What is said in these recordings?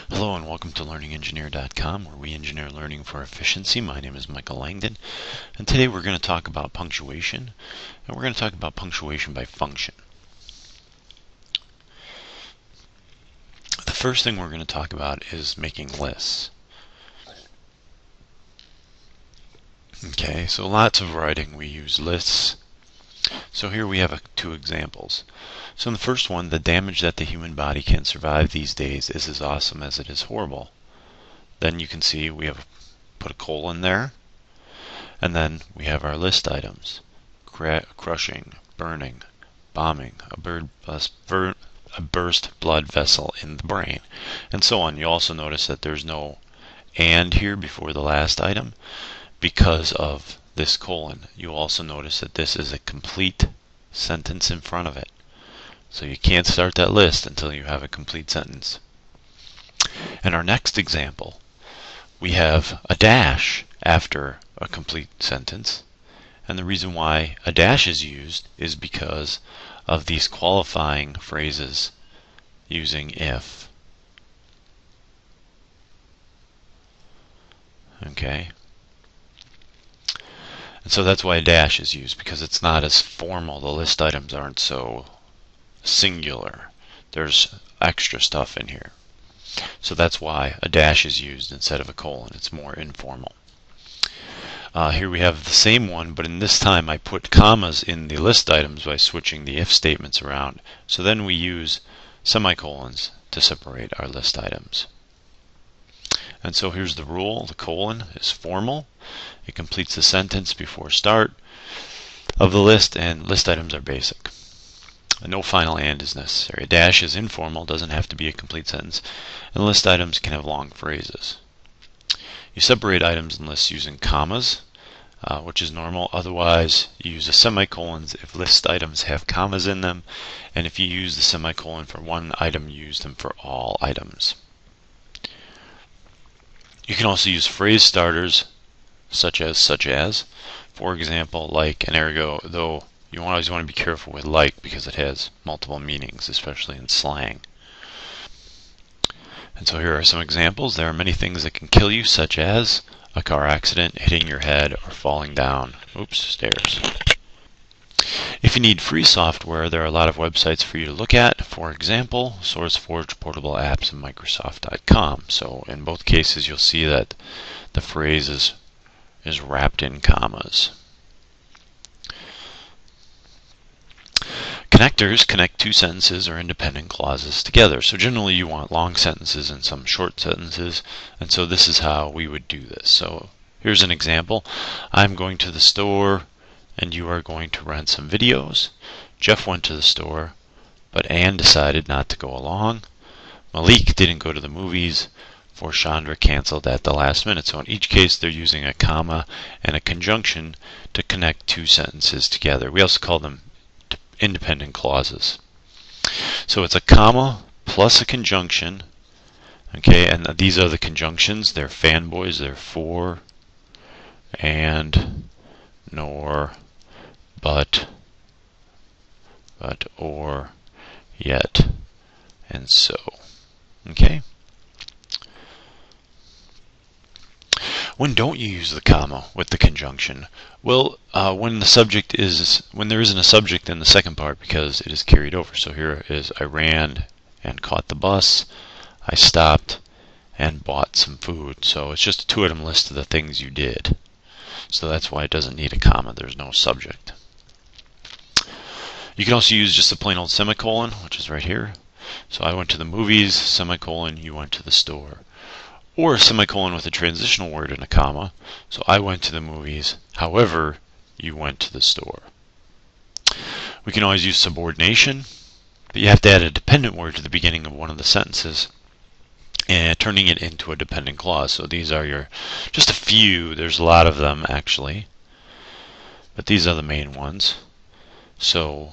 Hello and welcome to LearningEngineer.com, where we engineer learning for efficiency. My name is Michael Langdon, and today we're going to talk about punctuation, and we're going to talk about punctuation by function. The first thing we're going to talk about is making lists. Okay, so lots of writing we use lists. So here we have two examples. So in the first one, the damage that the human body can survive these days is as awesome as it is horrible. Then you can see we have put a colon there, and then we have our list items: crushing, burning, bombing, a burst blood vessel in the brain, and so on. You also notice that there's no "and" here before the last item because of this colon. You also notice that this is a complete sentence in front of it. So you can't start that list until you have a complete sentence. In our next example, we have a dash after a complete sentence. And the reason why a dash is used is because of these qualifying phrases using if. Okay? And so that's why a dash is used, because it's not as formal. The list items aren't so singular. There's extra stuff in here. So that's why a dash is used instead of a colon. It's more informal. Here we have the same one, but in this time I put commas in the list items by switching the if statements around. So then we use semicolons to separate our list items. And so here's the rule. The colon is formal. It completes the sentence before start of the list, and list items are basic. No final and is necessary. A dash is informal, doesn't have to be a complete sentence, and list items can have long phrases. You separate items and lists using commas, which is normal. Otherwise, you use the semicolons if list items have commas in them, and if you use the semicolon for one item, you use them for all items. You can also use phrase starters such as, for example, like and ergo, though you always want to be careful with like because it has multiple meanings, especially in slang. And so here are some examples. There are many things that can kill you, such as a car accident, hitting your head, or falling down stairs. If you need free software, there are a lot of websites for you to look at. For example, SourceForge, Portable Apps, and Microsoft.com. So in both cases, you'll see that the phrase is wrapped in commas. Connectors connect two sentences or independent clauses together. So generally you want long sentences and some short sentences, and so this is how we would do this. So here's an example. I'm going to the store and you are going to rent some videos. Jeff went to the store, but Anne decided not to go along. Malik didn't go to the movies, for Chandra canceled at the last minute. So in each case they're using a comma and a conjunction to connect two sentences together. We also call them independent clauses. So it's a comma plus a conjunction. Okay, and these are the conjunctions. They're fanboys. They're for, and, nor, but, or, yet, and so. Okay? When don't you use the comma with the conjunction? Well, when there isn't a subject in the second part because it is carried over. So here is I ran and caught the bus, I stopped and bought some food. So it's just a two-item list of the things you did. So that's why it doesn't need a comma. There's no subject. You can also use just a plain old semicolon, which is right here. So I went to the movies, semicolon, you went to the store. Or a semicolon with a transitional word and a comma. So I went to the movies, however, you went to the store. We can always use subordination, but you have to add a dependent word to the beginning of one of the sentences, and turning it into a dependent clause. So these are just a few. There's a lot of them actually, but these are the main ones. So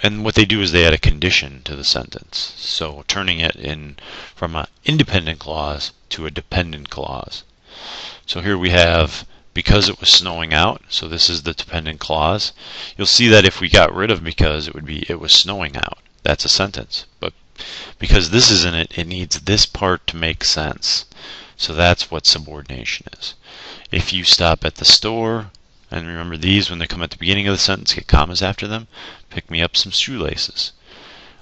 and what they do is they add a condition to the sentence. So turning it from an independent clause to a dependent clause. So here we have because it was snowing out. So this is the dependent clause. You'll see that if we got rid of because, it would be it was snowing out. That's a sentence. But Because this isn't it, it needs this part to make sense. So that's what subordination is. If you stop at the store, and remember these when they come at the beginning of the sentence, get commas after them, pick me up some shoelaces.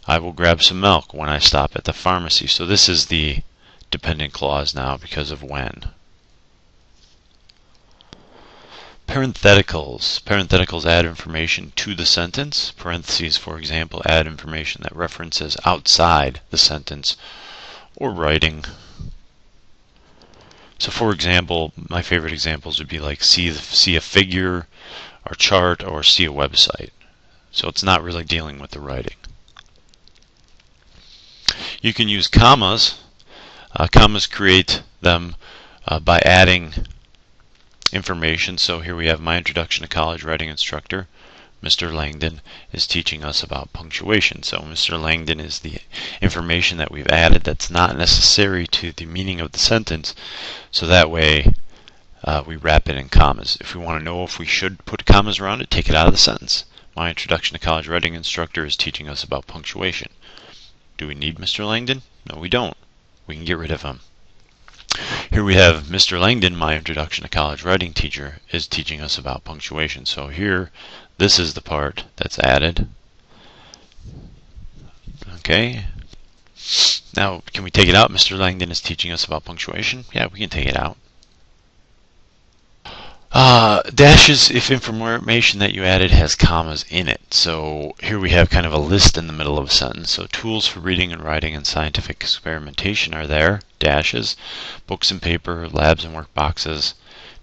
I will grab some milk when I stop at the pharmacy. So this is the dependent clause now because of when. Parentheticals. Parentheticals add information to the sentence. Parentheses, for example, add information that references outside the sentence or writing. So for example, my favorite examples would be like see a figure or chart or see a website. So it's not really dealing with the writing. You can use commas. Commas create them by adding information. So here we have my introduction to college writing instructor. Mr. Langdon is teaching us about punctuation. So Mr. Langdon is the information that we've added that's not necessary to the meaning of the sentence. So that way we wrap it in commas. If we want to know if we should put commas around it, take it out of the sentence. My introduction to college writing instructor is teaching us about punctuation. Do we need Mr. Langdon? No, we don't. We can get rid of him. Here we have Mr. Langdon, my introduction to college writing teacher, is teaching us about punctuation. So here, this is the part that's added. Okay. Now, can we take it out? Mr. Langdon is teaching us about punctuation. Yeah, we can take it out. Dashes if information that you added has commas in it. So here we have kind of a list in the middle of a sentence. So tools for reading and writing and scientific experimentation are there, dashes, books and paper, labs and work boxes,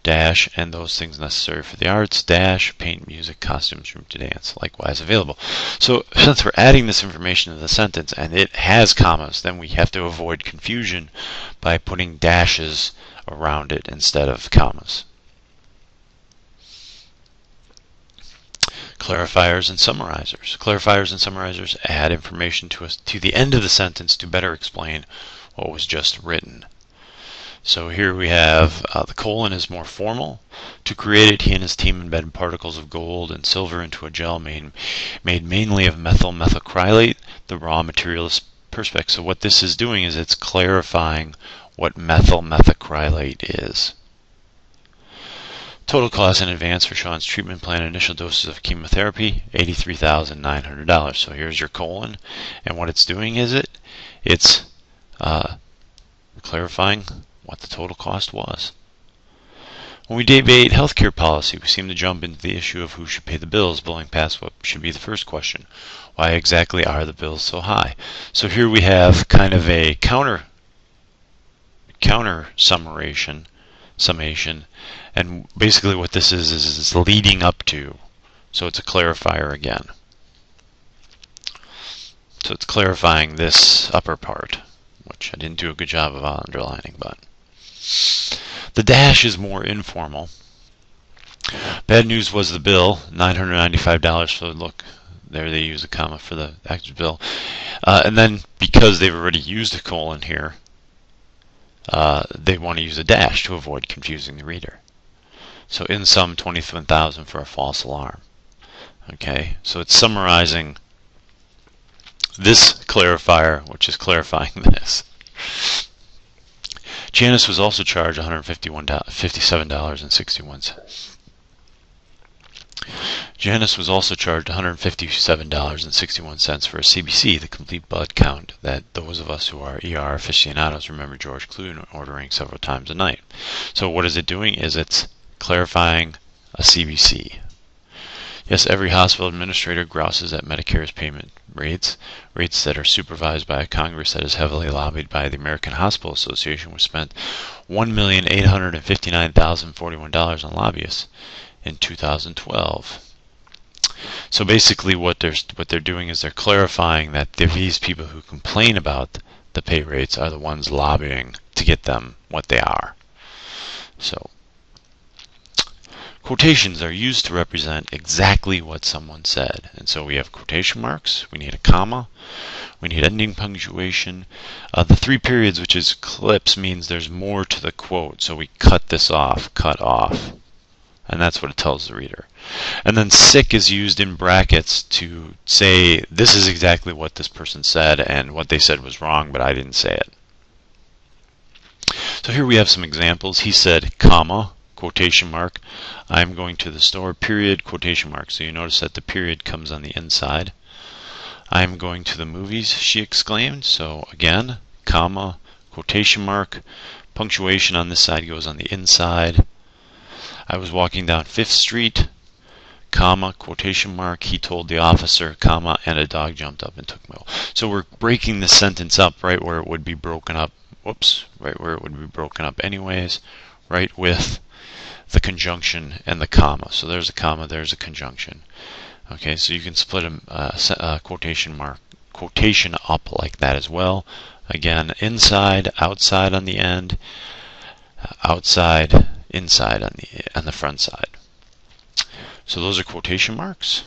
dash, and those things necessary for the arts, dash, paint, music, costumes, room to dance, likewise available. So since we're adding this information to the sentence and it has commas, then we have to avoid confusion by putting dashes around it instead of commas. Clarifiers and summarizers. Clarifiers and summarizers add information to the end of the sentence to better explain what was just written. So here we have the colon is more formal. To create it, he and his team embedded particles of gold and silver into a gel made mainly of methyl methacrylate. The raw material is perspex. So what this is doing is it's clarifying what methyl methacrylate is. Total cost in advance for Sean's treatment plan, initial doses of chemotherapy, $83,900. So here's your colon, and what it's doing is it's clarifying what the total cost was. When we debate healthcare policy, we seem to jump into the issue of who should pay the bills, blowing past what should be the first question. Why exactly are the bills so high? So here we have kind of a counter summation, and basically what this is it's leading up to. So it's a clarifier again. So it's clarifying this upper part, which I didn't do a good job of underlining, but the dash is more informal. Bad news was the bill, $995. So look, there they use a comma for the active bill. And then because they've already used a colon here, they want to use a dash to avoid confusing the reader. So in sum, $27,000 for a false alarm. Okay, so it's summarizing this clarifier, which is clarifying this. Janice was also charged $57.61. Janice was also charged $157.61 for a CBC, the complete blood count that those of us who are ER aficionados remember George Clooney ordering several times a night. So what is it doing is it's clarifying a CBC. Yes, every hospital administrator grouses at Medicare's payment rates that are supervised by a Congress that is heavily lobbied by the American Hospital Association, which spent $1,859,041 on lobbyists in 2012. So basically what they're doing is they're clarifying that these people who complain about the pay rates are the ones lobbying to get them what they are. So quotations are used to represent exactly what someone said. And so we have quotation marks, we need a comma, we need ending punctuation. The 3 periods, which is clips, means there's more to the quote, so we cut this off, cut off. And that's what it tells the reader. And then sick is used in brackets to say this is exactly what this person said, and what they said was wrong, but I didn't say it. So here we have some examples. He said, comma, quotation mark, I'm going to the store, period, quotation mark. So you notice that the period comes on the inside. I'm going to the movies, she exclaimed. So again, comma, quotation mark, punctuation on this side goes on the inside. I was walking down 5th Street, comma, quotation mark, he told the officer, comma, and a dog jumped up and took my will. So we're breaking the sentence up right where it would be broken up, right where it would be broken up anyways, right with the conjunction and the comma. So there's a comma, there's a conjunction. Okay, so you can split a quotation up like that as well. Again, inside, outside on the end, outside, inside on the front side. So those are quotation marks.